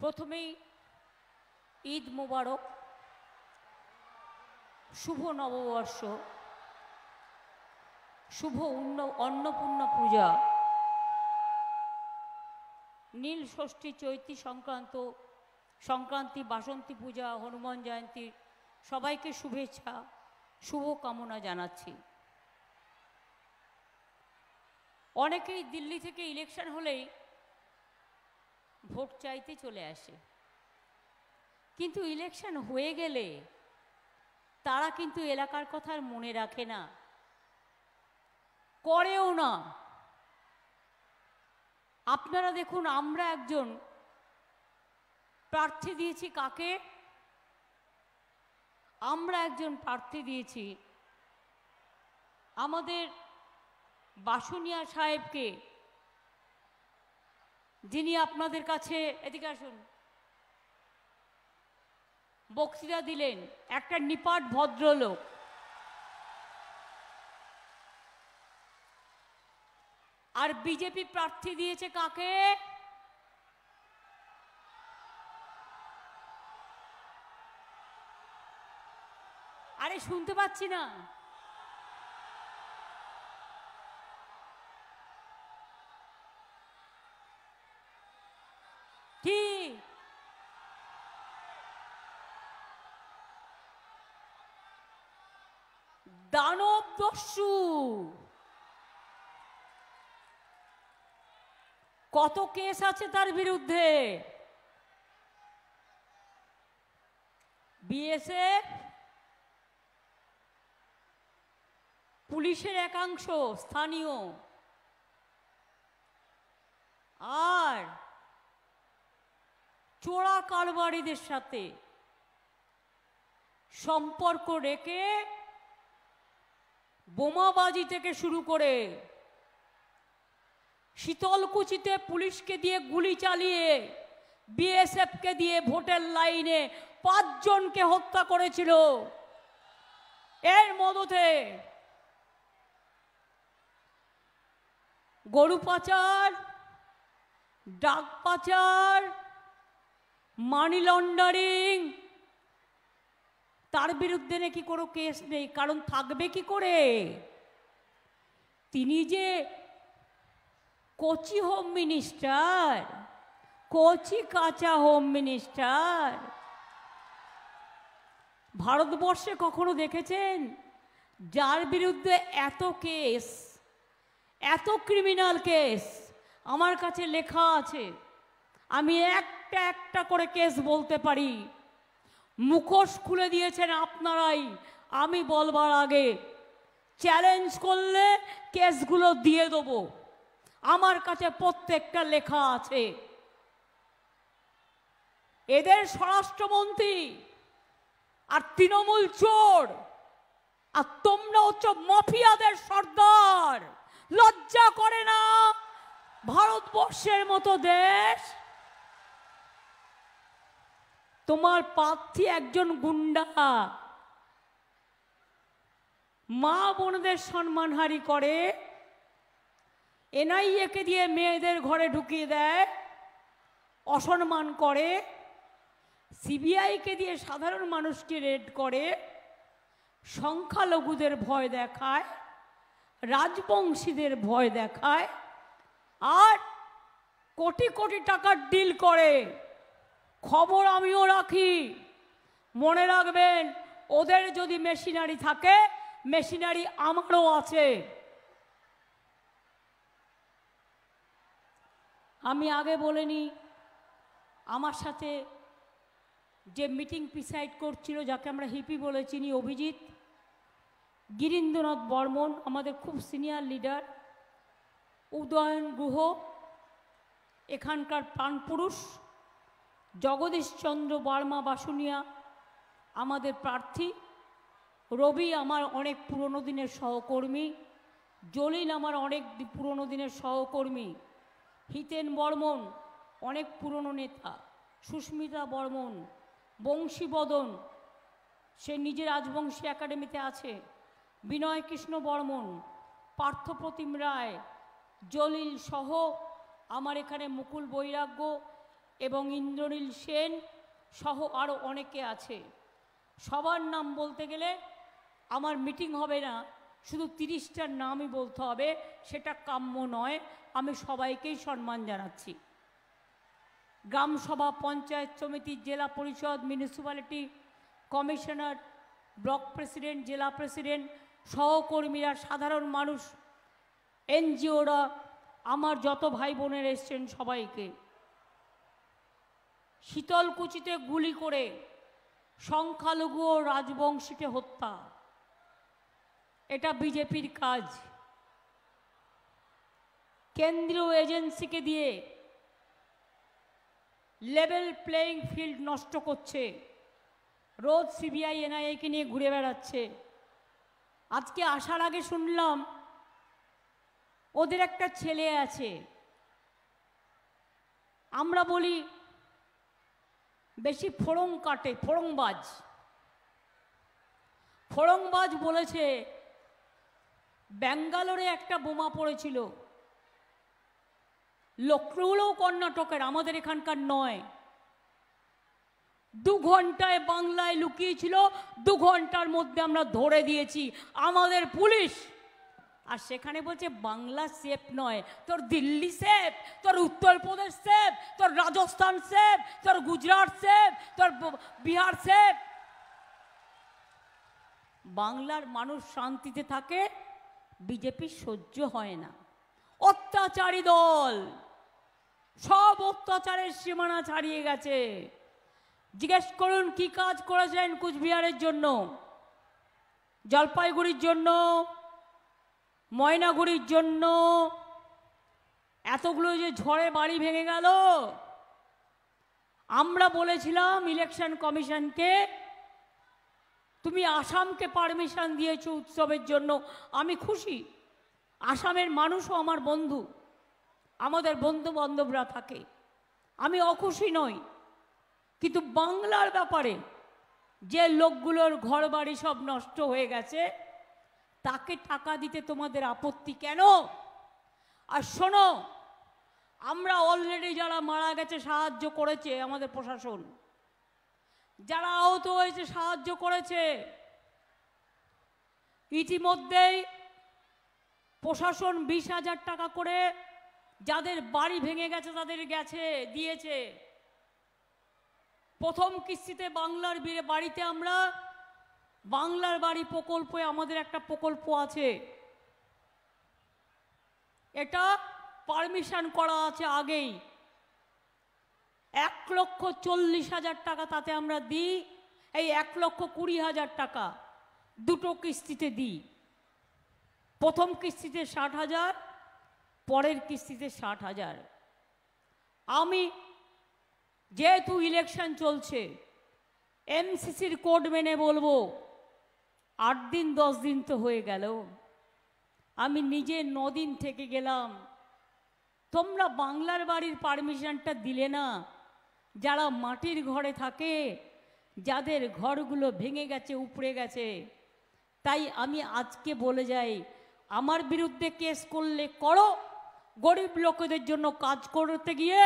প্রথমেই ঈদ মোবারক, শুভ নববর্ষ, শুভ অন্নপূর্ণা পূজা, নীল ষষ্ঠী, চৈতি সংক্রান্তি, বাসন্তী পূজা, হনুমান জয়ন্তীর সবাইকে শুভেচ্ছা, শুভ কামনা জানাচ্ছি। অনেকেই দিল্লি থেকে ইলেকশন হলেই ভোট চাইতে চলে আসে, কিন্তু ইলেকশন হয়ে গেলে তারা কিন্তু এলাকার কথা আর মনে রাখে না, করেও না। আপনারা দেখুন, আমরা একজন প্রার্থী দিয়েছি কাকে? আমরা একজন প্রার্থী দিয়েছি আমাদের বাসুনিয়া সাহেবকে, যিনি আপনাদের কাছে, এদিকে আসুন, বক্তৃতা দিলেন, একটা নিপাট ভদ্রলোক। আর বিজেপি প্রার্থী দিয়েছে কাকে? আরে শুনতে পাচ্ছি না। কি দানব দস্যু! কত কেস আছে তার বিরুদ্ধে? বিএসএফ, পুলিশের একাংশ স্থানীয়, আর চোরা কারবারিদের সাথে সম্পর্ক রেখে বোমাবাজি থেকে শুরু করে শীতলকুচিতে পুলিশকে দিয়ে গুলি চালিয়ে বিএসএফকে দিয়ে ভোটের লাইনে 5 জনকে হত্যা করেছিল। এর মদতে গরু পাচার, ড্রাগ পাচার, মানি লন্ডারিং, তার বিরুদ্ধে নাকি কোনো কেস নেই। কারণ থাকবে কি করে? তিনি যে কোচি হোম মিনিস্টার, কোচি কাঁচা হোম মিনিস্টার। ভারতবর্ষে কখনো দেখেছেন যার বিরুদ্ধে এত কেস, এত ক্রিমিনাল কেস? আমার কাছে লেখা আছে, আমি একটা একটা করে কেস বলতে পারি। মুখোশ খুলে দিয়েছেন আপনারাই, আমি বলবার আগে চ্যালেঞ্জ করলে কেসগুলো দিয়ে দেবো। আমার কাছে প্রত্যেকটা লেখা আছে। এদের স্বরাষ্ট্রমন্ত্রী আর তৃণমূল চোর, আর তোমরা হচ্ছে মাফিয়াদের সর্দার। লজ্জা করে না ভারতবর্ষের মতো দেশ? তোমার প্রার্থী একজন গুন্ডা, মা বোনদের সম্মানহানি করে, এনআইএকে দিয়ে মেয়েদের ঘরে ঢুকিয়ে দেয়, অসম্মান করে, সিবিআইকে দিয়ে সাধারণ মানুষকে রেড করে, সংখ্যালঘুদের ভয় দেখায়, রাজবংশীদের ভয় দেখায়, আর কোটি কোটি টাকার ডিল করে। খবর আমিও রাখি, মনে রাখবেন, ওদের যদি মেশিনারি থাকে, মেশিনারি আমারও আছে। আমি আগে বলিনি, আমার সাথে যে মিটিং প্রিসাইড করছিল, যাকে আমরা হিপি বলে চিনি, অভিজিৎ, গিরীন্দ্রনাথ বর্মন আমাদের খুব সিনিয়র লিডার, উদয়ন গুহ এখানকার প্রাণপুরুষ, জগদীশ চন্দ্র বর্মা বাসুনিয়া আমাদের প্রার্থী, রবি আমার অনেক পুরনো দিনের সহকর্মী, জলিল আমার অনেক পুরনো দিনের সহকর্মী, হিতেন বর্মন অনেক পুরনো নেতা, সুস্মিতা বর্মন, বংশীবদন, সে নিজে রাজবংশী একাডেমিতে আছে, বিনয় কৃষ্ণ বর্মন, পার্থপ্রতিম রায়, জলিল সহ আমার এখানে মুকুল বৈরাগ্য, এবং ইন্দ্রনীল সেন সহ আরও অনেকে আছে। সবার নাম বলতে গেলে আমার মিটিং হবে না, শুধু 30টার নামই বলতে হবে, সেটা কাম্য নয়। আমি সবাইকেই সম্মান জানাচ্ছি। গ্রামসভা, পঞ্চায়েত সমিতি, জেলা পরিষদ, মিউনিসিপ্যালিটি কমিশনার, ব্লক প্রেসিডেন্ট, জেলা প্রেসিডেন্ট, সহকর্মীরা, সাধারণ মানুষ, এনজিওরা, আমার যত ভাই বোনের এসছেন সবাইকে। শীতলকুচিতে গুলি করে সংখ্যালঘু ও রাজবংশীকে হত্যা, এটা বিজেপির কাজ। কেন্দ্রীয় এজেন্সিকে দিয়ে লেভেল প্লেয়িং ফিল্ড নষ্ট করছে, রোজ সিবিআই এনআইএকে নিয়ে ঘুরে বেড়াচ্ছে। আজকে আসার আগে শুনলাম ওদের একটা ছেলে আছে, আমরা বলি বেশি ফোড়ং কাটে, ফোড়ংবাজ। ফোড়ংবাজ বলেছে ব্যাঙ্গালোরে একটা বোমা পড়েছিল, লক্ষ্ণৌও কর্ণাটকের, আমাদের এখানকার নয়। 2 ঘন্টায় বাংলায় লুকিয়েছিল, 2 ঘন্টার মধ্যে আমরা ধরে দিয়েছি আমাদের পুলিশ। আর সেখানে বলছে বাংলা সেফ নয়, তোর দিল্লি সেফ, তোর উত্তরপ্রদেশ সেফ, তোর রাজস্থান সেফ, তোর গুজরাট সেফ, তোর বিহার সেফ। বাংলার মানুষ শান্তিতে থাকে, বিজেপি সহ্য হয় না। অত্যাচারী দল, সব অত্যাচারের সীমানা ছাড়িয়ে গেছে। জিজ্ঞেস করুন কি কাজ করেছেন কুচবিহারের জন্য, জলপাইগুড়ির জন্য, ময়নাগুড়ির জন্য। এতগুলো যে ঝড়ে বাড়ি ভেঙে গেল, আমরা বলেছিলাম ইলেকশন কমিশনকে, তুমি আসামকে পারমিশন দিয়েছো উৎসবের জন্য, আমি খুশি। আসামের মানুষও আমার বন্ধু, আমাদের বন্ধু বান্ধবরা থাকে, আমি অখুশি নই। কিন্তু বাংলার ব্যাপারে যে লোকগুলোর ঘর বাড়ি সব নষ্ট হয়ে গেছে, তাকে টাকা দিতে তোমাদের আপত্তি কেন? আর শোনো, আমরা অলরেডি যারা মারা গেছে সাহায্য করেছে আমাদের প্রশাসন, যারা আহত হয়েছে সাহায্য করেছে। ইতিমধ্যেই প্রশাসন 20,000 টাকা করে যাদের বাড়ি ভেঙে গেছে তাদের দিয়েছে। প্রথম কিস্তিতে বাংলার বাড়িতে আমরা বাংলার বাড়ি প্রকল্পে আমাদের একটা প্রকল্প আছে, এটা পারমিশন করা আছে আগেই। 1,40,000 টাকা তাতে আমরা দিই। এই 1,20,000 টাকা দুটো কিস্তিতে দিই। প্রথম কিস্তিতে 60,000, পরের কিস্তিতে 60,000। আমি যেহেতু ইলেকশন চলছে, এমসিসির কোড মেনে বলবো 8 দিন 10 দিন তো হয়ে গেল, আমি নিজে 9 দিন থেকে গেলাম। তোমরা বাংলার বাড়ির পারমিশনটা দিলে না। যারা মাটির ঘরে থাকে, যাদের ঘরগুলো ভেঙে গেছে, উপড়ে গেছে, তাই আমি আজকে বলে যাই, আমার বিরুদ্ধে কেস করলে করো, গরিব লোকেদের জন্য কাজ করতে গিয়ে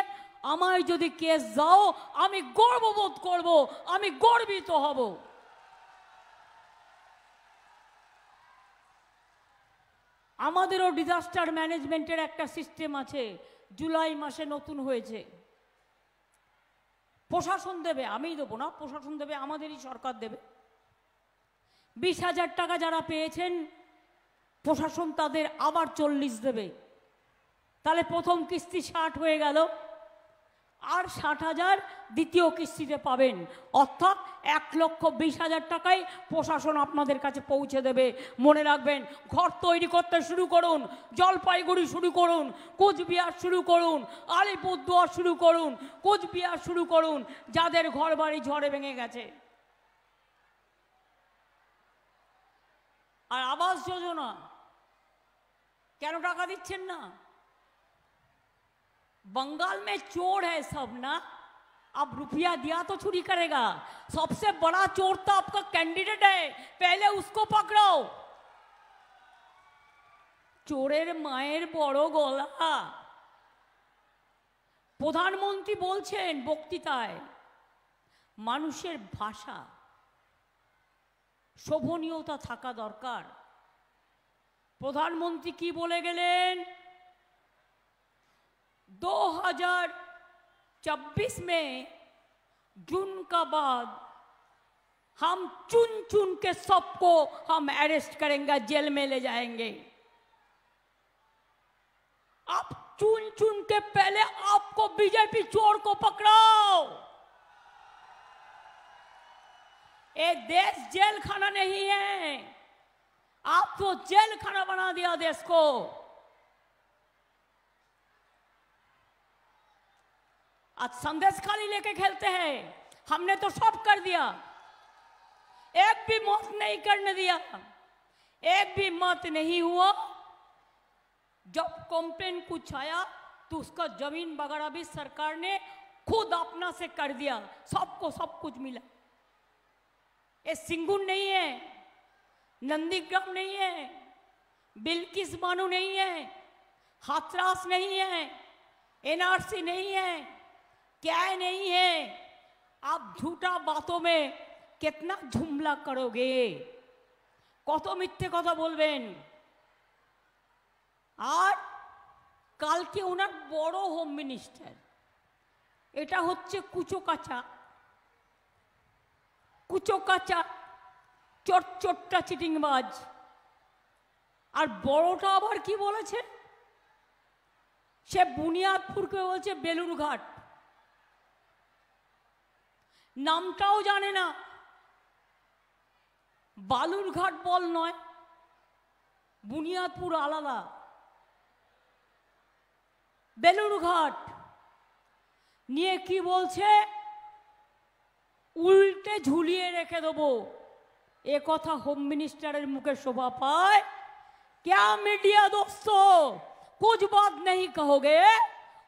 আমায় যদি কেস দাও, আমি গর্ববোধ করব, আমি গর্বিত হব। আমাদেরও ডিজাস্টার ম্যানেজমেন্টের একটা সিস্টেম আছে, জুলাই মাসে নতুন হয়েছে। প্রশাসন দেবে, আমিই দেবো না, প্রশাসন দেবে, আমাদেরই সরকার দেবে। 20,000 টাকা যারা পেয়েছেন, প্রশাসন তাদের আবার 40 দেবে। তাহলে প্রথম কিস্তি 60 হয়ে গেল, আর 60,000 দ্বিতীয় কিস্তিতে পাবেন। অর্থাৎ 1,20,000 টাকায় প্রশাসন আপনাদের কাছে পৌঁছে দেবে। মনে রাখবেন, ঘর তৈরি করতে শুরু করুন, জলপাইগুড়ি শুরু করুন, কোচবিহার শুরু করুন, আলিপুরদুয়ার শুরু করুন, কোচবিহার শুরু করুন, যাদের ঘর বাড়ি ঝড়ে ভেঙে গেছে। আর আবাস যোজনা কেন টাকা দিচ্ছেন না? बंगाल में चोर है सब ना, अब रुपया दिया तो चोरी करेगा। सबसे बड़ा चोर तो आपका कैंडिडेट है, पहले उसको पकड़ो। चोरेर माয়ের বড় গলা। প্রধানমন্ত্রী বলছেন বক্তৃতায়, মানুষের ভাষা শোভনীয়তা থাকা দরকার। प्रधानमंत्री की बोले गए 2026 में जून का बाद हम चुन चुन के सबको हम अरेस्ट करेंगे, जेल में ले जाएंगे। आप चुन चुन के पहले आपको बीजेपी चोर को पकड़ाओ। ये देश जेल खाना नहीं है, आप तो जेल खाना बना दिया देश को। आज संदेश खाली लेके खेलते हैं, हमने तो सब कर दिया, एक भी मत नहीं करने दिया, एक भी मत नहीं हुआ। जब कंप्लेन कुछ आया तो उसका जमीन वगैरह भी सरकार ने खुद अपना से कर दिया, सबको सब कुछ मिला। ये सिंगुन नहीं है, नंदीग्राम नहीं है, बिल्किस बानो नहीं है, हाथरस नहीं है, एनआरसी नहीं है, क्या नहीं है। आप झूठा बातों में कितना झुमला करोगे, कत मिथ्ये कथा बोलबेन। और कल के उनार बड़ो होम मिनिस्टार, एटा होच्छे कुचोकाचा कुचोकाचा चोट्टा चिटिंगबाज। और बड़ोटा आबार की बोलेছে, সে বুনিয়াদপুরকে বলছে বেলুরঘাট, নামটাও জানে না। বালুরঘাট বল নয়, বুনিয়াদপুর আলাদা, বেলুরঘাট নিয়ে কি বলছে, উল্টে ঝুলিয়ে রেখে দেবো। ए कथा होम मिनिस्टर मुखे शोभा पाए क्या? मीडिया दोस्तों कुछ बात नहीं कहोगे,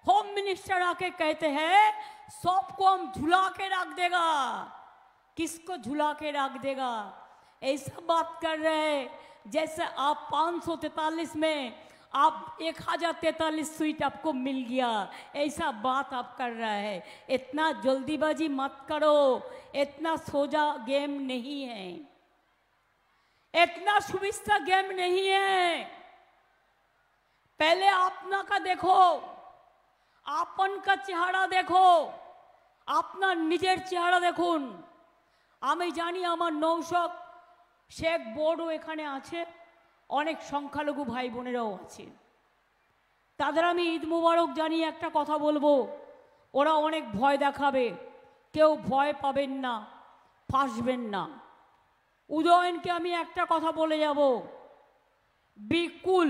होम मिनिस्टर आके कहते हैं सबको हम झुला के रख देगा। किसको झुला के रख देगा? ऐसा बात कर रहे हैं जैसे आप 543 में आप 1043 सीट आपको मिल गया, ऐसा बात आप कर रहा है। इतना जल्दीबाजी मत करो, इतना सोजा गेम नहीं है, इतना सुविस्ता गेम नहीं है। पहले अपना का देखो, आपन का चेहरा देखो, अपना निजेर चेहरा देखुन। आमी जानी आमार नौशक शेख बोर्डो एखाने आछे, अनेक संख्यालघु भाई बोनेराओ आछे, तादेर आमी ईद मुबारक जानिए एकटा कथा बोलबो। ओरा अनेक भय देखाबे, केउ भय पाबेन ना, फासबेन ना। उदयनके आमी एकटा कथा बोले যাব, बिकुल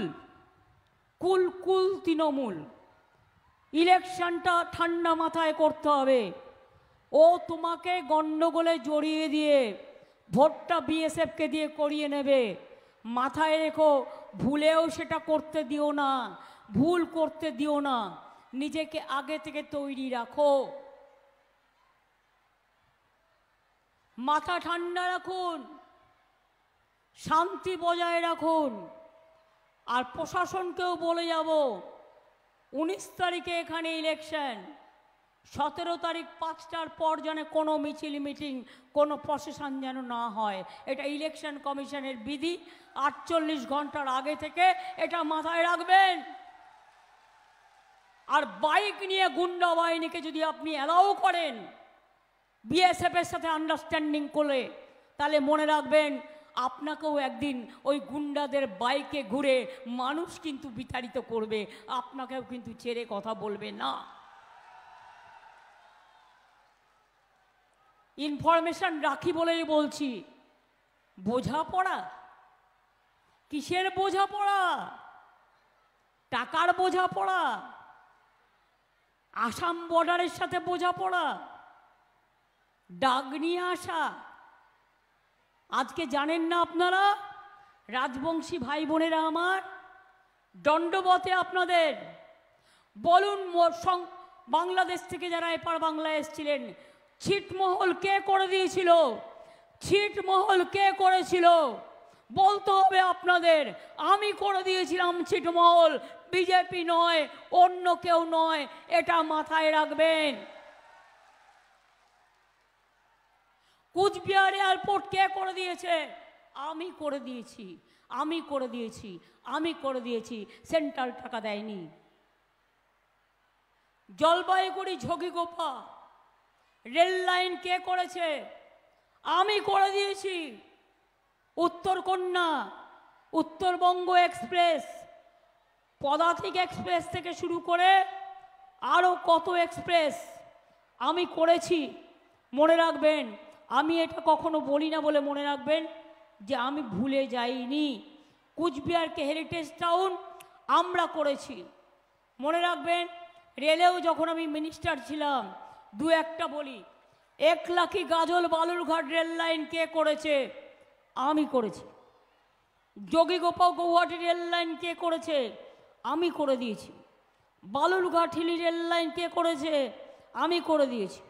कुल कुल तृणमूल इलेक्शनटा ठांडा माथाय करते हबे। ओ तुम्हें गंडगोले जड़िए दिए भोटटा बीएसएफ के दिए करिए नेबे, माथाय रेखो भूलेও सेटा करते दिओ ना, भूल करते दिओ ना, निजेके आगे थेके तैरी राखो, माथा ठांडा राखुन, शांति बजाय राखुन। और प्रशासनकेও बोले जाबो 19 तारीखे एखाने इलेक्शन, 17 तारीख 5टार पर जाने कोनो मिছিল मिटिंग कोनो प्रशासन जेन ना হয়। এটা ইলেকশন কমিশনের বিধি, 48 ঘন্টার আগে থেকে এটা মাথায় রাখবেন। আর বাইক নিয়ে গুন্ডা বাহিনীকে যদি আপনি অ্যালাউ করেন বিএসএফ এর সাথে আন্ডারস্ট্যান্ডিং করে, তাহলে মনে রাখবেন আপনাকেও একদিন ওই গুন্ডাদের বাইকে ঘুরে মানুষ কিন্তু বিতাড়িত করবে, আপনাকেও কিন্তু ছেড়ে কথা বলবে না। ইনফরমেশন রাখি বলেই বলছি, বোঝাপড়া কিসের বোঝাপড়া? টাকার বোঝাপড়া, আসাম বর্ডারের সাথে বোঝাপড়া, ডাক নিয়ে আসা। আজকে জানেন না আপনারা, রাজবংশী ভাই বোনেরা আমার, দণ্ডবতে আপনাদের বলুন বাংলাদেশ থেকে যারা এপার বাংলায় এসেছিলেন, ছিটমহল কে করে দিয়েছিল? ছিটমহল কে করেছিল? বলতে হবে আপনাদের, আমি করে দিয়েছিলাম ছিটমহল, বিজেপি নয়, অন্য কেউ নয়, এটা মাথায় রাখবেন। কুচবিহার এয়ারপোর্ট কে করে দিয়েছে? আমি করে দিয়েছি, আমি করে দিয়েছি, আমি করে দিয়েছি, সেন্ট্রাল টাকা দেয়নি। জলপাইগুড়ি ঝগিগোপা রেল লাইন কে করেছে? আমি করে দিয়েছি। উত্তরকন্যা, উত্তরবঙ্গ এক্সপ্রেস, পদাতিক এক্সপ্রেস থেকে শুরু করে আরও কত এক্সপ্রেস আমি করেছি। মনে রাখবেন, আমি এটা কখনো বলি না বলে মনে রাখবেন যে আমি ভুলে যাইনি। কুচবিহারকে হেরিটেজ টাউন আমরা করেছি। মনে রাখবেন, রেলেও যখন আমি মিনিস্টার ছিলাম, দু একটা বলি, 1 লাখি গাজল বালুরঘাট রেল লাইন কে করেছে? আমি করেছি। যোগীগোপা গৌহাটি রেল লাইন কে করেছে? আমি করে দিয়েছি। বালুরঘাট হিলি রেল লাইন কে করেছে? আমি করে দিয়েছি।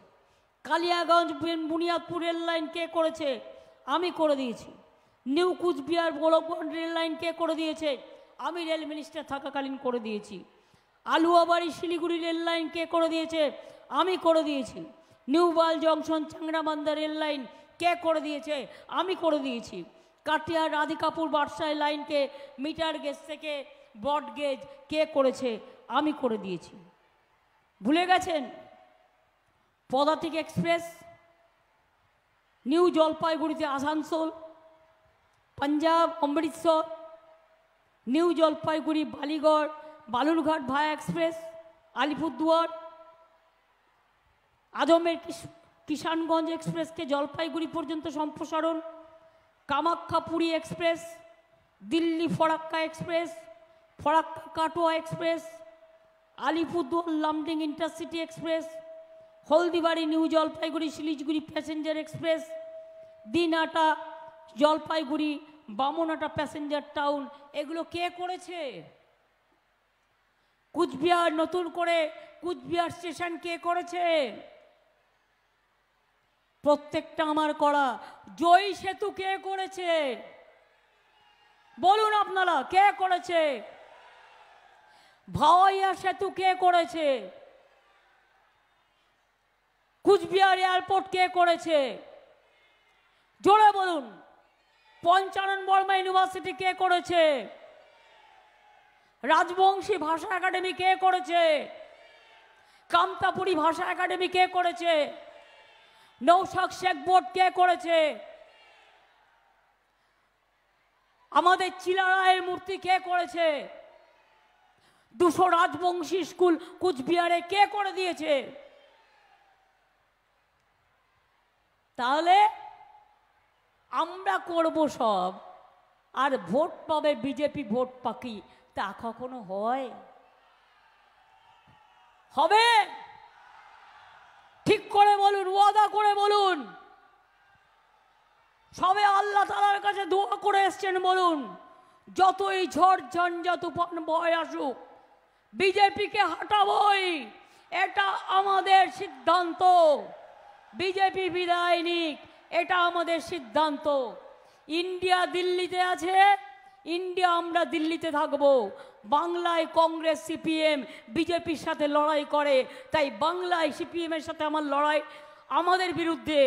কালিয়াগঞ্জ বুনিয়াদপুর রেল লাইন কে করেছে? আমি করে দিয়েছি। New Coochbehar Golakganj rail line কে করে দিয়েছে? আমি রেল মিনিস্টার থাকাকালীন করে দিয়েছি। আলুয়াবাড়ি শিলিগুড়ি রেল লাইন কে করে দিয়েছে? আমি করে দিয়েছি। New Mal junction Changrabandha rail line কে করে দিয়েছে? আমি করে দিয়েছি। কাটিয়ার রাধিকাপুর বাদশাহ লাইনকে মিটার গেজ থেকে ব্রড গেজ কে করেছে? আমি করে দিয়েছি। ভুলে গেছেন? পদাতিক এক্সপ্রেস নিউ জলপাইগুড়িতে Asansol, Punjab Amritsar, new Jalpaiguri Baligarh Balurghat via express, Alipurduar, Ajmer Kishanganj এক্সপ্রেসকে জলপাইগুড়ি পর্যন্ত সম্প্রসারণ, Kamakhya Puri express, Delhi Farakka express, Farakka Katwa express, Alipurduar Lumding intercity express, Haldibari new Jalpaiguri Siliguri passenger express, Dinhata Jalpaiguri Bamanhata passenger town, এগুলো কে করেছে? কুচবিহার নতুন করে কুচবিহার স্টেশন কে করেছে? প্রত্যেকটা আমার করা। জয় সেতু কে করেছে? বলুন আপনারা, কে করেছে? ভাওয়াইয়া সেতু কে করেছে? কুচবিহার এয়ারপোর্ট কে করেছে? জোরে বলুন। পঞ্চানন বর্মা ইউনিভার্সিটি কে করেছে? রাজবংশী ভাষা একাডেমি কে করেছে? কামতাপুরী ভাষা একাডেমি কে করেছে? নৌশাদ শেখ বোর্ড কে করেছে? আমাদের চিলারায়ের মূর্তি কে করেছে? 200 রাজবংশী স্কুল কুচবিহারে কে করে দিয়েছে? তাহলে আমরা করব সব, আর ভোট পাবে বিজেপি, ভোট পাকি, তা কখনো হয়? হবে? ঠিক করে বলুন, ওয়াদা করে বলুন। সবে আল্লাহ তাআলার কাছে দোয়া করে এসছেন, বলুন যতই ঝড় ঝঞ্ঝা তুফান বয় আসুক, বিজেপিকে হাঁটাবই, এটা আমাদের সিদ্ধান্ত। বিজেপি বিদায় নিক, এটা আমাদের সিদ্ধান্ত। ইন্ডিয়া দিল্লিতে আছে, ইন্ডিয়া আমরা দিল্লিতে থাকবো। বাংলায় কংগ্রেস সিপিএম বিজেপির সাথে লড়াই করে, তাই বাংলায় সিপিএমের সাথে আমার লড়াই, আমাদের বিরুদ্ধে,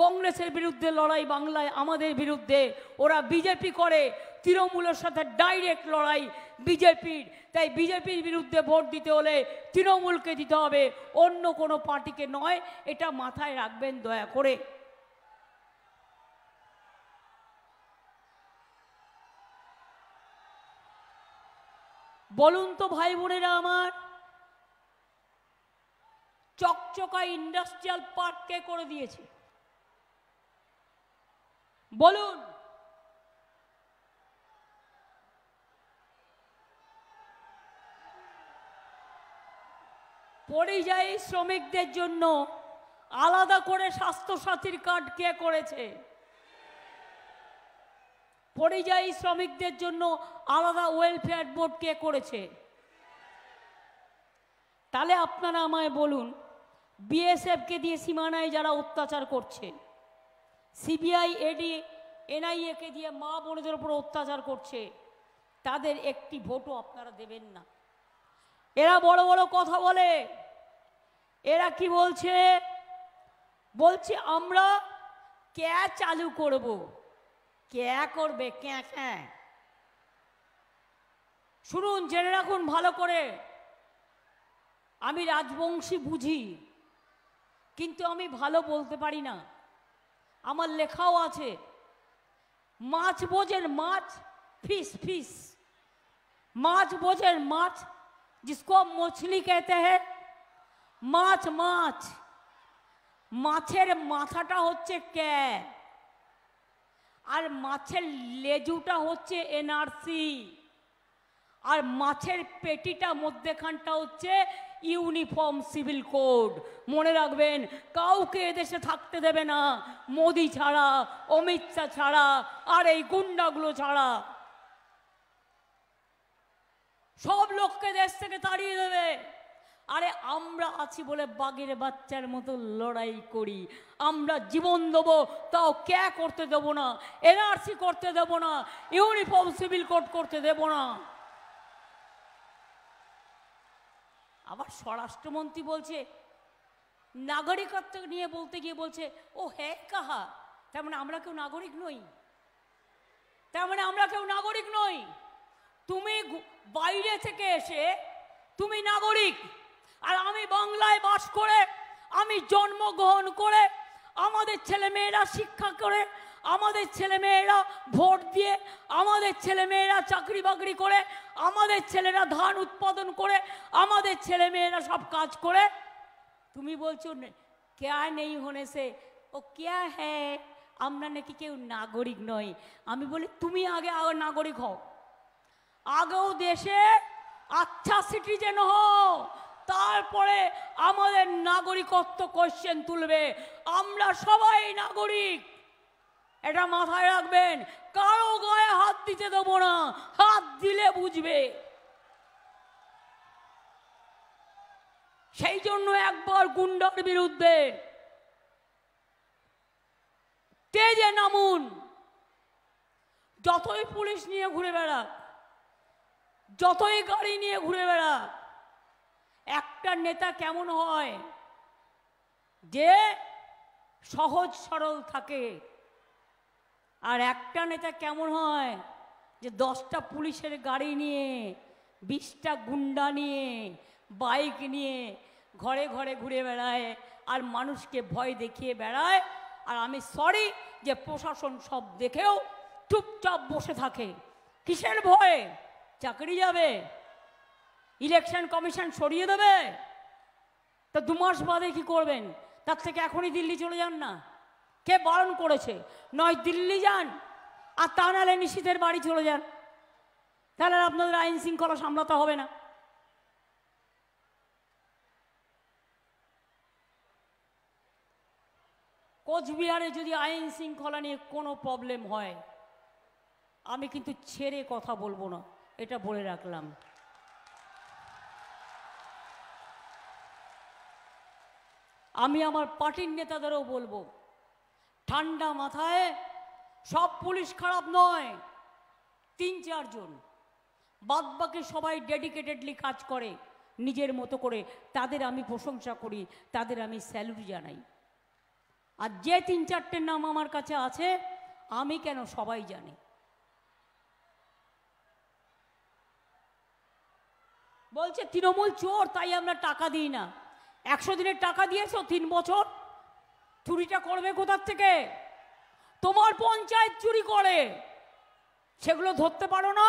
কংগ্রেসের বিরুদ্ধে লড়াই বাংলায় আমাদের বিরুদ্ধে। ওরা বিজেপি করে, তৃণমূলের সাথে ডাইরেক্ট লড়াই বিজেপির, তাই বিজেপির বিরুদ্ধে ভোট দিতে হলে তৃণমূলকে দিতে হবে, অন্য কোনো পার্টিকে নয়। এটা মাথায় রাখবেন দয়া করে। বলুন তো ভাই বোনেরা আমার, চকচকা ইন্ডাস্ট্রিয়াল পার্ক কে করে দিয়েছে? বলুন। পরিযায়ী শ্রমিকদের জন্য আলাদা করে স্বাস্থ্যসাথীর কার্ড কে করেছে? পরিযায়ী শ্রমিকদের জন্য আলাদা ওয়েলফেয়ার বোর্ড কে করেছে? তাহলে আপনারা আমায় বলুন, বিএসএফকে দিয়ে সীমানায় যারা অত্যাচার করছে, সিবিআই, ইডি এনআইএকে দিয়ে মা বোনদের উপর অত্যাচার করছে, তাদের একটি ভোটও আপনারা দেবেন না। এরা বড় বড় কথা বলে, এরা কি বলছে, বলছে আমরা ক্যা চালু করব। ক্যা করবে? ক্যা ক্যা। শুনুন, জেনে রাখুন ভালো করে, আমি রাজবংশী বুঝি, কিন্তু আমি ভালো বলতে পারি না, আমার লেখাও আছে। মাছ বোঝেন মাছ, फिश फिश, माछ बोझेर माछ, जिसको हम मछली कहते हैं, माछ माछ, माछेर माथाटा होच्छे কে, আর মাছের লেজুটা হচ্ছে এনআরসি, আর মাছের পেটিটা মধ্যেখানটা হচ্ছে ইউনিফর্ম সিভিল কোড। মনে রাখবেন, কাউকে এদেশে থাকতে দেবে না মোদি ছাড়া, অমিত শাহ ছাড়া, আর এই গুন্ডাগুলো ছাড়া। সব লোককে দেশ থেকে তাড়িয়ে দেবে। আরে আমরা আছি বলে বাঘের বাচ্চার মতো লড়াই করি, আমরা জীবন দেবো, তাও ক্যা করতে দেব না, এনআরসি করতে দেব না, ইউনিফর্ম সিভিল কোড করতে দেব না। আবার স্বরাষ্ট্রমন্ত্রী বলছে, নাগরিকত্ব নিয়ে বলতে গিয়ে বলছে ও হ্যাঁ কাহা, তার মানে আমরা কেউ নাগরিক নই, তার মানে আমরা কেউ নাগরিক নই। তুমি বাইরে থেকে এসে তুমি নাগরিক, আর আমি বাংলায় বাস করে, আমি জন্মগ্রহণ করে, আমাদের ছেলেমেয়েরা শিক্ষা করে, আমাদের ছেলেমেয়েরা ভোট দিয়ে, আমাদের ছেলেমেয়েরা চাকরি বাকরি করে, আমাদের ছেলেরা ধান উৎপাদন করে, আমাদের ছেলেমেয়েরা সব কাজ করে, তুমি বলছো ক্যা নেই হোনে সে ও ক্যা হ্যাঁ, আমরা নাকি কেউ নাগরিক নই। আমি বলি তুমি আগে নাগরিক হও, আগেও দেশে আচ্ছা সিটিজেন হও, তারপরে আমাদের নাগরিকত্ব কোশ্চেন তুলবে। আমরা সবাই নাগরিক, এটা মাথায় রাখবেন। কারো গায়ে হাত দিতে দেবো না, হাত দিলে বুঝবে। সেই জন্য একবার গুন্ডার বিরুদ্ধে তেজে নামুন। যতই পুলিশ নিয়ে ঘুরে বেড়াক, যতই গাড়ি নিয়ে ঘুরে বেড়াক, একটা নেতা কেমন হয় যে সহজ সরল থাকে, আর একটা নেতা কেমন হয় যে 10টা পুলিশের গাড়ি নিয়ে, 20টা গুন্ডা নিয়ে, বাইক নিয়ে ঘরে ঘরে ঘুরে বেড়ায়, আর মানুষকে ভয় দেখিয়ে বেড়ায়। আর আমি সরি যে প্রশাসন সব দেখেও চুপচাপ বসে থাকে। কিসের ভয়ে? চাকরি যাবে, ইলেকশন কমিশন সরিয়ে দেবে, তা 2 মাস বাদে কি করবেন? তার থেকে এখনই দিল্লি চলে যান না। কে বারণ করেছে? নয় দিল্লি যান, আর তা নাহলে নিশীথের বাড়ি চলে যান, তাহলে আপনাদের আইন শৃঙ্খলা সামলাতে হবে না। কোচবিহারে যদি আইন শৃঙ্খলা নিয়ে কোনো প্রবলেম হয়, আমি কিন্তু ছেড়ে কথা বলবো না, এটা বলে রাখলাম। আমি আমার পার্টির নেতাদেরও বলবো, ঠান্ডা মাথায়, সব পুলিশ খারাপ নয়, 3-4 জন, বাদবাকি সবাই ডেডিকেটেডলি কাজ করে নিজের মতো করে, তাদের আমি প্রশংসা করি, তাদের আমি স্যালুট জানাই। আর যে 3-4টের নাম আমার কাছে আছে, আমি কেন সবাই জানে। বলছে তৃণমূল চোর, তাই আমরা টাকা দিই না। 100 দিনের টাকা দিয়েছো 3 বছর, চুরিটা করবে কোথার থেকে? তোমার পঞ্চায়েত চুরি করে, সেগুলো ধরতে পারো না?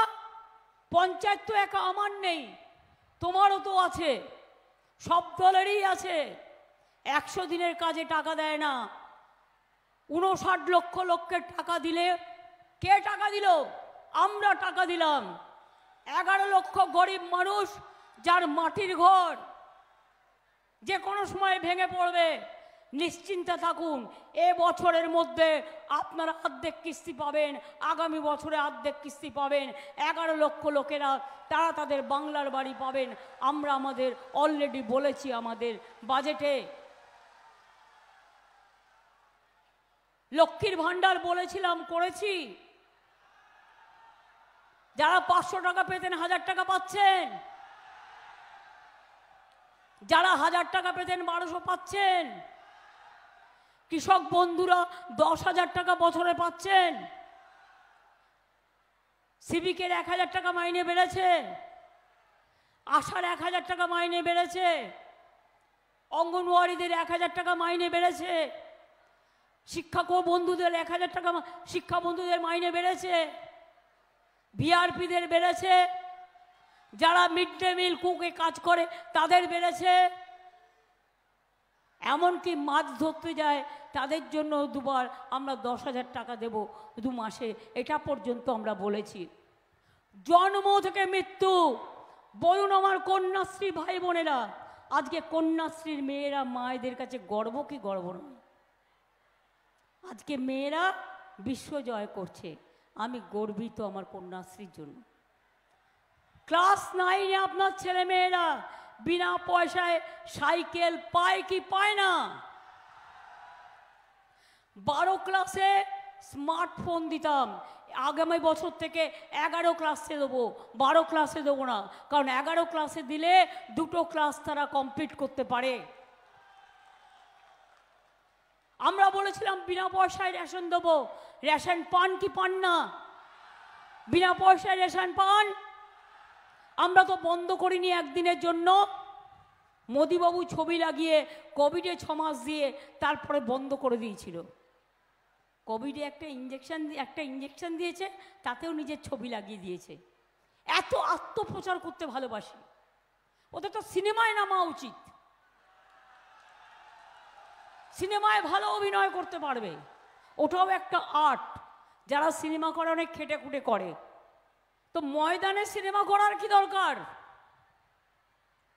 পঞ্চায়েত তো একা আমার নেই, তোমারও তো আছে, সব দলেরই আছে। 100 দিনের কাজে টাকা দেয় না। 59 লক্ষ লোকের টাকা দিলে, কে টাকা দিল? আমরা টাকা দিলাম। 11 লক্ষ গরিব মানুষ, যার মাটির ঘর যে কোনো সময় ভেঙে পড়বে, নিশ্চিন্তে থাকুন, এ বছরের মধ্যে আপনারা অর্ধেক কিস্তি পাবেন, আগামী বছরে অর্ধেক কিস্তি পাবেন। 11 লক্ষ লোকেরা তারা তাদের বাংলার বাড়ি পাবেন। আমরা আমাদের অলরেডি বলেছি আমাদের বাজেটে। লক্ষ্মীর ভাণ্ডার বলেছিলাম, করেছি। যারা 500 টাকা পেতেন 1000 টাকা পাচ্ছেন, যারা 1000 টাকা পেতেন 1200 পাচ্ছেন, কৃষক বন্ধুরা 10,000 টাকা বছরে পাচ্ছেন, সিভিকের 1000 টাকা মাইনে বেড়েছে, আশার 1000 টাকা মাইনে বেড়েছে, অঙ্গনওয়াড়িদের 1000 টাকা মাইনে বেড়েছে, শিক্ষক বন্ধুদের 1000 টাকা শিক্ষা বন্ধুদের মাইনে বেড়েছে, ভিআরপিদের বেড়েছে, যারা মিড ডে মিল কুকে কাজ করে তাদের বেড়েছে, এমনকি মাছ ধরতে যায় তাদের জন্য দুবার আমরা 10,000 টাকা দেব 2 মাসে, এটা পর্যন্ত আমরা বলেছি। জন্ম থেকে মৃত্যু, বলুন আমার কন্যাশ্রী ভাই বোনেরা, আজকে কন্যাশ্রীর মেয়েরা মায়েদের কাছে গর্ব কি গর্ব নয়? আজকে মেয়েরা বিশ্ব জয় করছে, আমি গর্বিত আমার কন্যাশ্রীর জন্য। ক্লাস 9-এ আপনার ছেলে মেয়েরা বিনা পয়সায় সাইকেল পায় কি পায় না? 12 ক্লাসে স্মার্টফোন দিতাম, আগামী বছর থেকে 11 ক্লাসে দেবো, 12 ক্লাসে দেবো না, কারণ 11 ক্লাসে দিলে 2টো ক্লাস তারা কমপ্লিট করতে পারে। আমরা বলেছিলাম বিনা পয়সায় রেশন দেবো, রেশন পান কি পান না? বিনা পয়সায় রেশন পান? আমরা তো বন্ধ করিনি একদিনের জন্য, মোদিবাবু ছবি লাগিয়ে কোভিডে 6 মাস দিয়ে তারপরে বন্ধ করে দিয়েছিল। কোভিডে একটা ইঞ্জেকশন দিয়েছে, তাতেও নিজের ছবি লাগিয়ে দিয়েছে। এত আত্মপ্রচার করতে ভালোবাসি, ওদের তো সিনেমায় নামা উচিত, সিনেমায় ভালো অভিনয় করতে পারবে, ওটাও একটা আর্ট। যারা সিনেমা করে অনেক খেটে খুঁটে করে, তো ময়দানে সিনেমা করার কি দরকার?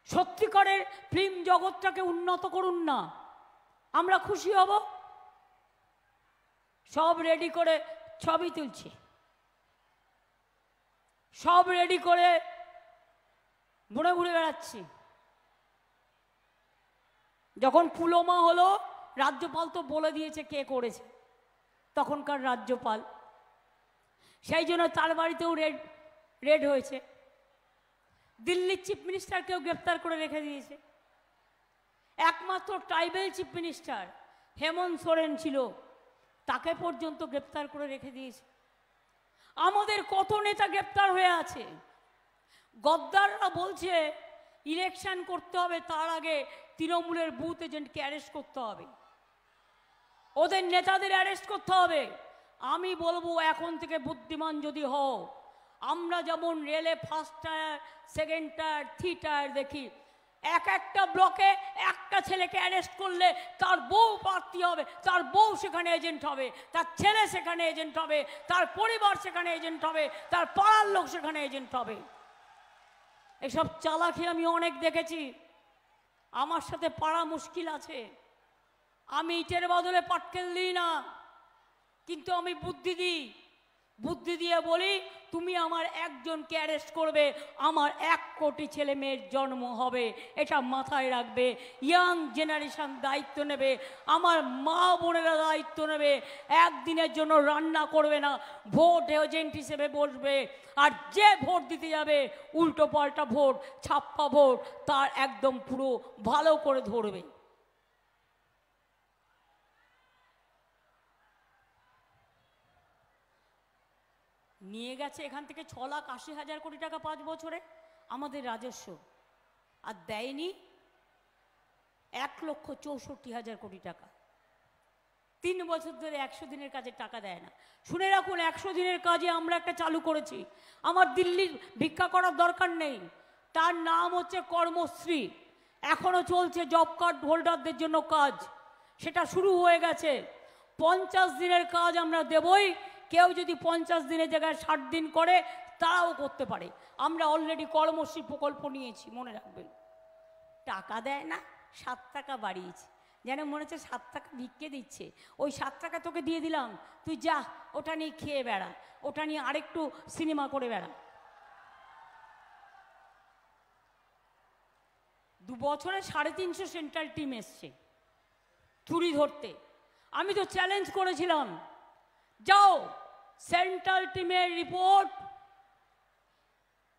সত্যিকারের ফিল্ম জগৎটাকে উন্নত করুন না, আমরা খুশি হব। সব রেডি করে ছবি তুলছে, সব রেডি করে ঘুরে ঘুরে বেড়াচ্ছি। যখন পুলওয়ামা হলো, রাজ্যপাল তো বলে দিয়েছে কে করেছে, তখনকার রাজ্যপাল, সেই জন্য তার বাড়িতেও রেড হয়েছে। দিল্লির চিফ মিনিস্টারকেও গ্রেপ্তার করে রেখে দিয়েছে। একমাত্র tribal chief minister Hemant Soren ছিল, তাকে পর্যন্ত গ্রেপ্তার করে রেখে দিয়েছে। আমাদের কত নেতা গ্রেপ্তার হয়ে আছে। গদ্দাররা বলছে ইলেকশন করতে হবে, তার আগে তৃণমূলের বুথ এজেন্টকে অ্যারেস্ট করতে হবে, ওদের নেতাদের অ্যারেস্ট করতে হবে। আমি বলবো এখন থেকে বুদ্ধিমান যদি হও, আমরা যেমন রেলে first tyre, second tyre, 3 tyre দেখি, একটা ব্লকে একটা ছেলেকে অ্যারেস্ট করলে তার বউ প্রার্থী হবে, তার বউ সেখানে এজেন্ট হবে, তার ছেলে সেখানে এজেন্ট হবে, তার পরিবার সেখানে এজেন্ট হবে, তার পাড়ার লোক সেখানে এজেন্ট হবে। এসব চালাকি আমি অনেক দেখেছি, আমার সাথে পারা মুশকিল আছে। আমি ইটের বদলে পাটকেল দিই না, কিন্তু আমি বুদ্ধি দিই। বুদ্ধি দিয়ে বলি তুমি আমার একজনকে অ্যারেস্ট করবে, আমার 1 কোটি ছেলে মেয়ের জন্ম হবে, এটা মাথায় রাখবে। ইয়াং জেনারেশন দায়িত্ব নেবে, আমার মা বোনেরা দায়িত্ব নেবে। একদিনের জন্য রান্না করবে না, ভোট এজেন্ট হিসেবে বসবে, আর যে ভোট দিতে যাবে উল্টো পাল্টা ভোট, ছাপ্পা ভোট, তার একদম পুরো ভালো করে ধরবে। নিয়ে গেছে এখান থেকে 6,80,000 কোটি টাকা 5 বছরে আমাদের রাজস্ব, আর দেয়নি 1,64,000 কোটি টাকা। 3 বছর ধরে 100 দিনের কাজে টাকা দেয় না। শুনে রাখুন, 100 দিনের কাজে আমরা একটা চালু করেছি, আমার দিল্লির ভিক্ষা করার দরকার নেই, তার নাম হচ্ছে কর্মশ্রী। এখনো চলছে জব কার্ড হোল্ডারদের জন্য কাজ, সেটা শুরু হয়ে গেছে। 50 দিনের কাজ আমরা দেবই, কেউ যদি 50 দিনের জায়গায় 60 দিন করে তারাও করতে পারে। আমরা অলরেডি কর্মশ্রী প্রকল্প নিয়েছি, মনে রাখবেন। টাকা দেয় না, 7 টাকা বাড়িয়েছে, যেন মনে হচ্ছে 7 টাকা ভিক্ষে দিচ্ছে। ওই 7 টাকা তোকে দিয়ে দিলাম, তুই যা ওটা নিয়ে খেয়ে বেড়া, ওটা নিয়ে আরেকটু সিনেমা করে বেড়া। 2 বছরে 350 সেন্ট্রাল টিম এসছে চুরি ধরতে। আমি তো চ্যালেঞ্জ করেছিলাম, যাও সেন্ট্রাল টিমের report,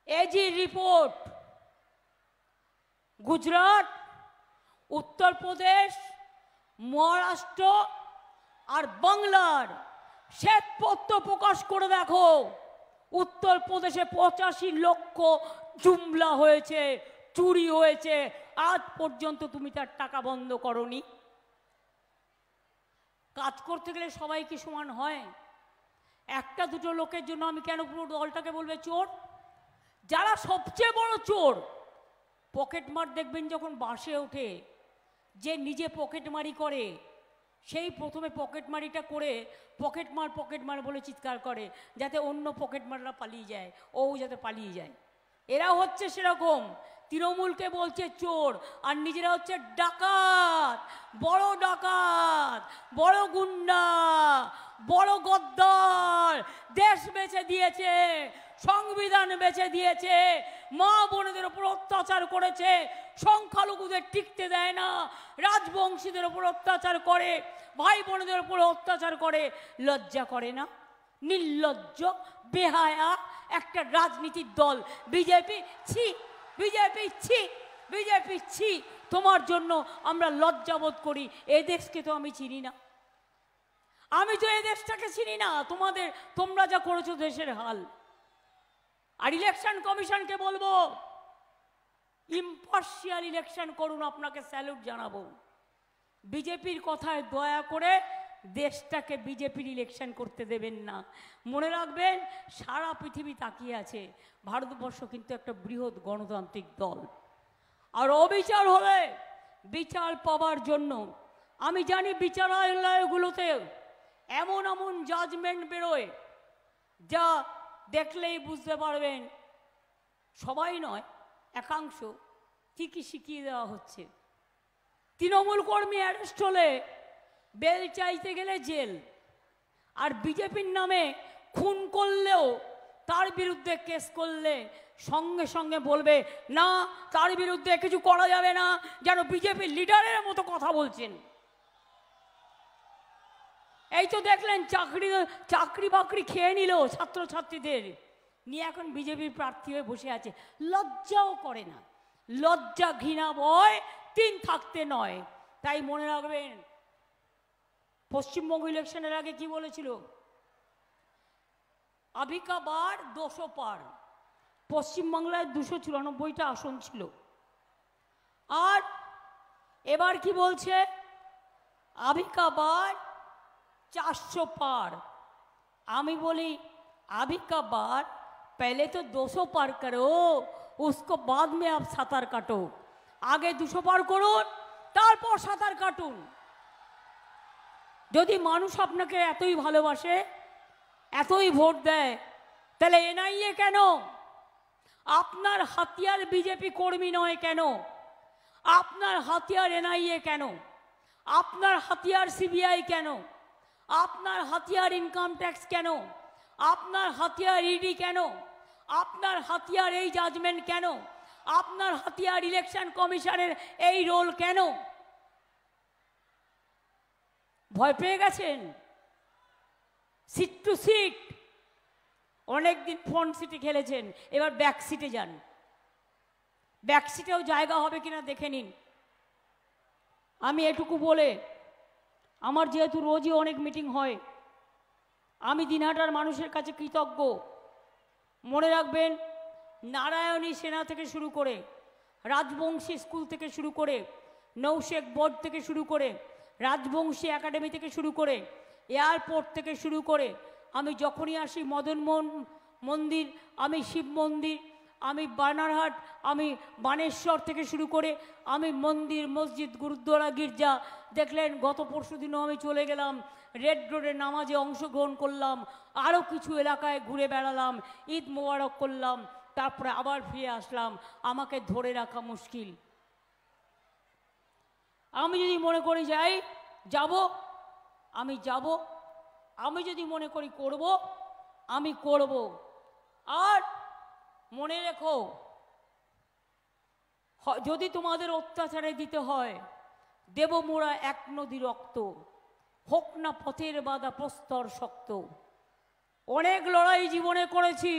AG report, Gujarat, Uttar Pradesh, Maharashtra আর বাংলার শ্বেতপত্র প্রকাশ করে দেখো। উত্তরপ্রদেশে 85 লক্ষ জুমলা হয়েছে, চুরি হয়েছে, আজ পর্যন্ত তুমি তার টাকা বন্ধ করনি। কাজ করতে গেলে সবাই কি সমান হয়? একটা দুটো লোকের জন্য আমি কেন পুরো দলটাকে বলবে চোর? যারা সবচেয়ে বড় চোর, পকেটমার দেখবেন যখন বাসে ওঠে, যে নিজে পকেটমারি করে সেই প্রথমে পকেটমারিটা করে পকেটমার বলে চিৎকার করে, যাতে অন্য পকেটমাররা পালিয়ে যায়, ও যাতে পালিয়ে যায়। এরা হচ্ছে সেরকম, তৃণমূলকে বলছে চোর আর নিজেরা হচ্ছে ডাকাত, বড় গুন্ডা, বড় গদ্দার। দেশ বেচে দিয়েছে, সংবিধান বেচে দিয়েছে, মা বোনেদের উপর অত্যাচার করেছে, সংখ্যালঘুদের টিকতে দেয় না, রাজবংশীদের উপর অত্যাচার করে, ভাই বোনেদের উপর অত্যাচার করে। লজ্জা করে না? নির্লজ্জ বেহায়া একটা রাজনীতির দল বিজেপি। ছি বিজেপি, ছি বিজেপি, ছি। তোমার জন্য আমরা লজ্জাবোধ করি। এ দেশকে তো আমি চিনি না, আমি তো এই দেশটাকে চিনি না। তোমরা যা করেছো দেশের হাল। আর ইলেকশন কমিশনকে বলবো, ইম্পার্শিয়াল ইলেকশন করুন, আপনাকে স্যালুট জানাবো। বিজেপির কথায় দয়া করে দেশটাকে বিজেপির ইলেকশন করতে দেবেন না। মনে রাখবেন, সারা পৃথিবী তাকিয়ে আছে, ভারতবর্ষ কিন্তু একটা বৃহৎ গণতান্ত্রিক দল। আর অবিচার হলে বিচার পাওয়ার জন্য, আমি জানি বিচারালয়গুলোতে এমন এমন জাজমেন্ট বেরোয় যা দেখলেই বুঝতে পারবেন সবাই নয়, একাংশ ঠিকই শিখিয়ে দেওয়া হচ্ছে। তৃণমূল কর্মী অ্যারেস্ট হলে বেল চাইতে গেলে জেল, আর বিজেপির নামে খুন করলেও তার বিরুদ্ধে কেস করলে সঙ্গে সঙ্গে বলবে না, তার বিরুদ্ধে কিছু করা যাবে না, যেন বিজেপির লিডারের মতো কথা বলছেন। এই তো দেখলেন চাকরি বাকরি খেয়ে নিল ছাত্রছাত্রীদের নিয়ে, এখন বিজেপির প্রার্থী হয়ে বসে আছে। লজ্জাও করে না। লজ্জা ঘৃণা ভয় তিন থাকতে নয়। তাই মনে রাখবেন, পশ্চিমবঙ্গ ইলেকশনের আগে কি বলেছিল? আবিকা বার 200 পার। পশ্চিমবাংলায় 294টা আসন ছিল। আর এবার কি বলছে? আবিকা বার 400 पार। আমি বলি, अभी का बार पहले तो 200 पार करो, उसको बाद में आप সাঁতার কাটো। আগে 200 পার করুন, তারপর সাঁতার কাটুন। যদি মানুষ আপনাকে এতই ভালোবাসে, এতই ভোট দেয়, তাহলে এনআইএ কেন? আপনার হাতিয়ার বিজেপি কর্মী নয় কেন? আপনার হাতিয়ার এনআইএ কেন? আপনার হাতিয়ার সিবিআই কেন? আপনার হাতিয়ার ইনকাম ট্যাক্স কেন? আপনার হাতিয়ার ইডি কেন? আপনার হাতিয়ার এই জাজমেন্ট কেন? আপনার হাতিয়ার ইলেকশন কমিশনের এই রোল কেন? ভয় পেয়ে গেছেন? Seat to seat. অনেকদিন ফ্রন্ট সিটে খেলেছেন, এবার ব্যাক সিটে যান। ব্যাক সিটেও জায়গা হবে কিনা দেখে নিন। আমি এটুকু বলে, আমার যেহেতু রোজই অনেক মিটিং হয়, আমি দিনহাটার মানুষের কাছে কৃতজ্ঞ। মনে রাখবেন, নারায়ণী সেনা থেকে শুরু করে, রাজবংশী স্কুল থেকে শুরু করে, নৌশেখ বোর্ড থেকে শুরু করে, রাজবংশী একাডেমি থেকে শুরু করে, এয়ারপোর্ট থেকে শুরু করে, আমি যখনই আসি মদনমোহন মন্দির, আমি শিব মন্দির, আমি বানারহাট, আমি বানেশ্বর থেকে শুরু করে, আমি মন্দির, মসজিদ, গুরুদ্বারা, গির্জা দেখলেন। গত পরশু দিনও আমি চলে গেলাম, রেড রোডের নামাজে অংশগ্রহণ করলাম, আরও কিছু এলাকায় ঘুরে বেড়ালাম, ঈদ মোবারক করলাম, তারপরে আবার ফিরে আসলাম। আমাকে ধরে রাখা মুশকিল। আমি যদি মনে করি যাব, আমি যাব। আমি যদি মনে করি করব, আমি করব। আর মনে রেখো, যদি তোমাদের অত্যাচারে দিতে হয়, দেব মোরা 1 নদী রক্ত। হোক না পথের বাধা প্রস্তর শক্ত। অনেক লড়াই জীবনে করেছি,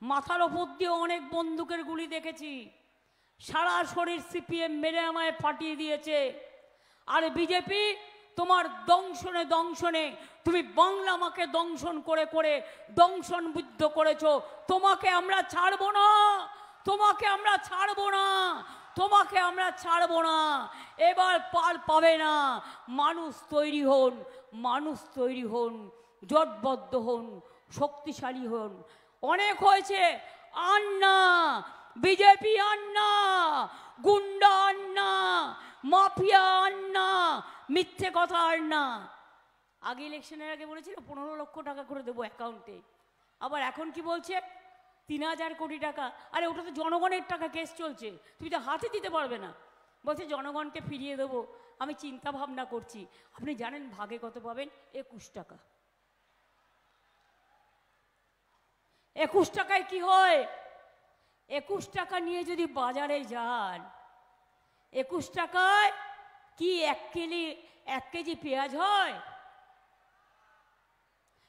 মাথার ওপর দিয়ে অনেক বন্দুকের গুলি দেখেছি, সারা শরীর সিপিএম মেরে আমায় ফাটিয়ে দিয়েছে। আর বিজেপি তোমার দংশনে দংশনে তুমি বাংলা মাকে দংশন করে করে দংশন বুদ্ধ করেছো। তোমাকে আমরা ছাড়বো না, তোমাকে আমরা ছাড়বো না, তোমাকে আমরা ছাড়বো না। এবার পার পাবে না। মানুষ তৈরি হন, মানুষ তৈরি হন, জোটবদ্ধ হন, শক্তিশালী হন। অনেক হয়েছে, আর না, বিজেপি আর না, গুন্ডা আর না, মাফিয়া আর না, মিথ্যে কথা আর না। আগে ইলেকশনের আগে বলেছিল 15 লক্ষ টাকা করে দেবো অ্যাকাউন্টে, আবার এখন কি বলছে 3000 কোটি টাকা। আরে ওটা তো জনগণের টাকা, কেস চলছে, তুমি তো হাতে দিতে পারবে না। বলছে জনগণকে ফিরিয়ে দেবো। আমি চিন্তা ভাবনা করছি। আপনি জানেন ভাগে কত পাবেন? 21 টাকা। 21 টাকায় কি হয়? 21 টাকা নিয়ে যদি বাজারে যান, 21 টাকায় কি 1 কেজি পেঁয়াজ হয়?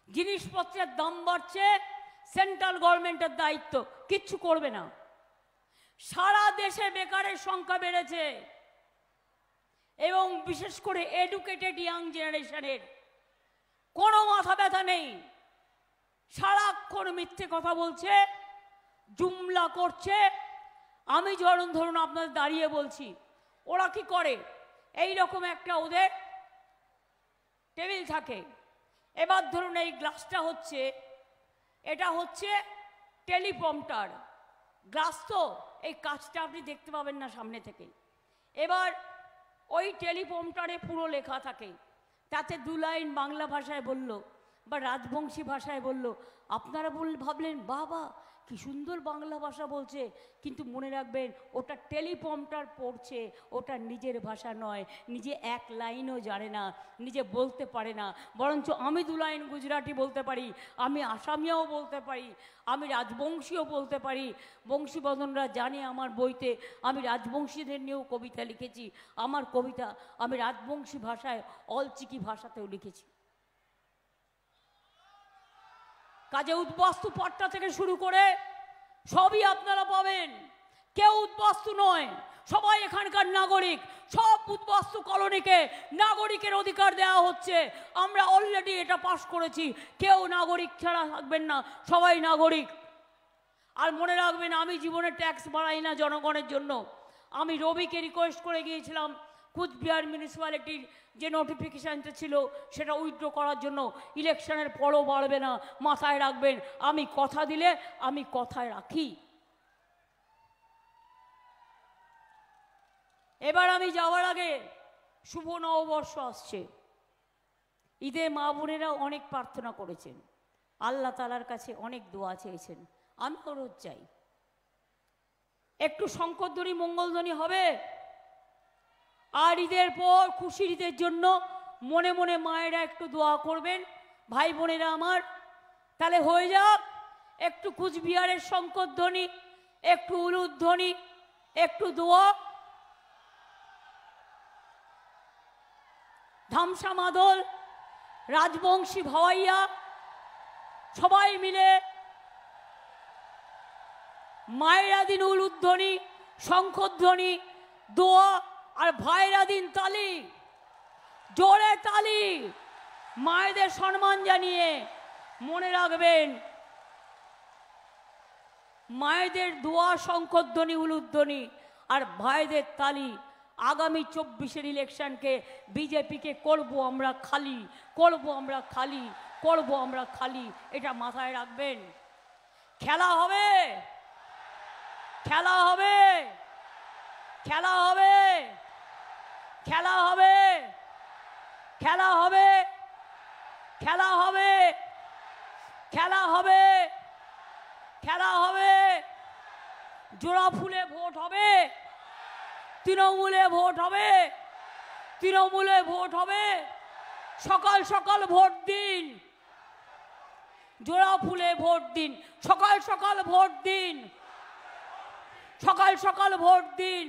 জিনিসপত্রের দাম বাড়ছে, সেন্ট্রাল গভর্নমেন্টের দায়িত্ব, কিচ্ছু করবে না। সারা দেশে বেকারের সংখ্যা বেড়েছে এবং বিশেষ করে এডুকেটেড ইয়াং জেনারেশনের কোনো মাথা ব্যথা নেই। সারাক্ষণ মিথ্যে কথা বলছে, জুমলা করছে। আমি ধরুন আপনাদের দাঁড়িয়ে বলছি, ওরা কি করে, এই রকম একটা ওদের টেবিল থাকে। এবার ধরুন এই গ্লাসটা হচ্ছে, এটা হচ্ছে টেলিপ্রম্পটার গ্লাস, তো এই কাজটা আপনি দেখতে পাবেন না সামনে থেকে। এবার ওই টেলিপ্রম্পটারে পুরো লেখা থাকে, তাতে 2 লাইন বাংলা ভাষায় বলল বা রাজবংশী ভাষায় বলল। আপনারা ভাবলেন বাবা কি সুন্দর বাংলা ভাষা বলছে, কিন্তু মনে রাখবেন ওটা টেলিপ্রম্পটার পড়ছে, ওটা নিজের ভাষা নয়। নিজে 1 লাইনও জানে না, নিজে বলতে পারে না। বরঞ্চ আমি 2 লাইন গুজরাটি বলতে পারি, আমি আসামিয়াও বলতে পারি, আমি রাজবংশীও বলতে পারি। বংশীবদনরা জানে আমার বইতে আমি রাজবংশীদের নিয়েও কবিতা লিখেছি। আমার কবিতা আমি রাজবংশী ভাষায়, অলচিকি ভাষাতেও লিখেছি। কাজে উদ্বাস্তু পাট্টা থেকে শুরু করে সবই আপনারা পাবেন। কেউ উদ্বাস্তু নয়, সবাই এখানকার নাগরিক। সব উদ্বাস্তু কলোনিকে নাগরিকের অধিকার দেওয়া হচ্ছে। আমরা অলরেডি এটা পাস করেছি। কেউ নাগরিক ছাড়া থাকবেন না, সবাই নাগরিক। আর মনে রাখবেন, আমি জীবনে ট্যাক্স বাড়াই না জনগণের জন্য। আমি রবিকে রিকোয়েস্ট করে গিয়েছিলাম কুচবিহার মিউনিসিপ্যালিটির যে নোটিফিকেশানটা ছিল সেটা উইথড্র করার জন্য। ইলেকশনের পরও বাড়বে না, মাথায় রাখবেন। আমি কথা দিলে আমি কথায় রাখি। এবার আমি যাওয়ার আগে শুভ নববর্ষ আসছে। ঈদে মা বোনেরা অনেক প্রার্থনা করেছেন, আল্লাহ তাআলার কাছে অনেক দোয়া চেয়েছেন। আমি রোজ চাই একটু শঙ্করধ্বনি মঙ্গলধ্বনি হবে। আর ঈদের পর খুশির ঈদের জন্য মনে মনে মায়েরা একটু দোয়া করবেন, ভাই বোনেরা আমার। তাহলে হয়ে যাক একটু কুচবিহারের শঙ্করধ্বনি, একটু উলুধ্বনি, একটু দোয়া। ধামসা মাদল, রাজবংশী ভাওয়াইয়া সবাই মিলে মায়েরা দিন উলুধ্বনি, শঙ্করধ্বনি, দোয়া আর ভাইরা দিন তালি, জোরে তালি, মায়েদের সম্মান জানিয়ে। মনে রাখবেন মায়েদের দোয়া, শঙ্করধ্বনি, উলুধ্বনি আর ভাইদের তালি। আগামী 24-এর ইলেকশনকে বিজেপিকে করব আমরা খালি, করব আমরা খালি, করব আমরা খালি, এটা মাথায় রাখবেন। খেলা হবে, খেলা হবে, খেলা হবে, খেলা হবে, খেলা হবে, খেলা হবে, খেলা হবে, খেলা হবে। জোড়া ফুলে ভোট হবে, তৃণমূলে ভোট হবে, তৃণমূলে ভোট হবে। সকাল সকাল ভোট দিন, জোড়া ফুলে ভোট দিন, সকাল সকাল ভোট দিন, সকাল সকাল ভোট দিন।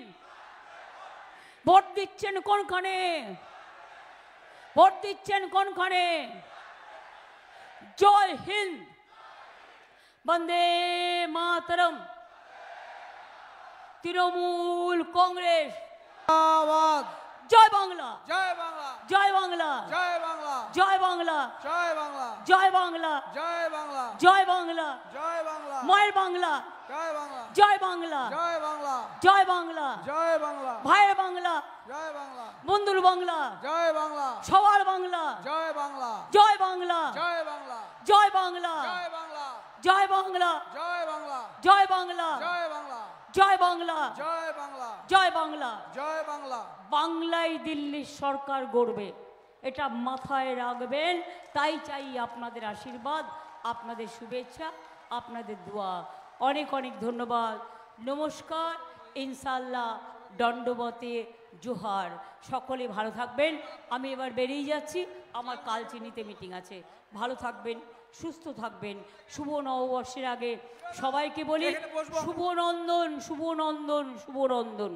ভোট দিচ্ছেন কোনখানে? ভোট দিচ্ছেন কোনখানে? জয় হিন্দ, বন্দে মাতরম, তৃণমূল কংগ্রেস, জয় বাংলা, জয় বাংলা, জয় বাংলা, জয় বাংলা, জয় বাংলা, জয় বাংলা, জয় বাংলা, জয় বাংলা, জয় বাংলা, জয় বাংলা, মায়ের বাংলা, জয় বাংলা, জয় বাংলা, জয় বাংলা, জয় বাংলা, জয় বাংলা, ভাইয়ের বাংলা, জয় বাংলা, বন্ধুর বাংলা, জয় বাংলা, সবার বাংলা, জয় বাংলা, জয় বাংলা, জয় বাংলা, জয় বাংলা, জয় বাংলা, জয় বাংলা, জয় বাংলা, জয় বাংলা, জয় বাংলা, জয় বাংলা, জয় বাংলা, জয় বাংলা। জয় বাংলা। বাংলায় দিল্লির সরকার গড়বে, এটা মাথায় রাখবেন। তাই চাই আপনাদের আশীর্বাদ, আপনাদের শুভেচ্ছা, আপনাদের দোয়া। অনেক অনেক ধন্যবাদ। নমস্কার, ইনশাল্লাহ, দণ্ডবতে জোহার। সকলে ভালো থাকবেন। আমি এবার বেরিয়ে যাচ্ছি, আমার কালচিনিতে মিটিং আছে। ভালো থাকবেন, সুস্থ থাকবেন। শুভ নববর্ষের আগে সবাইকে বলি শুভ নন্দন, শুভ নন্দন, শুভ নন্দন।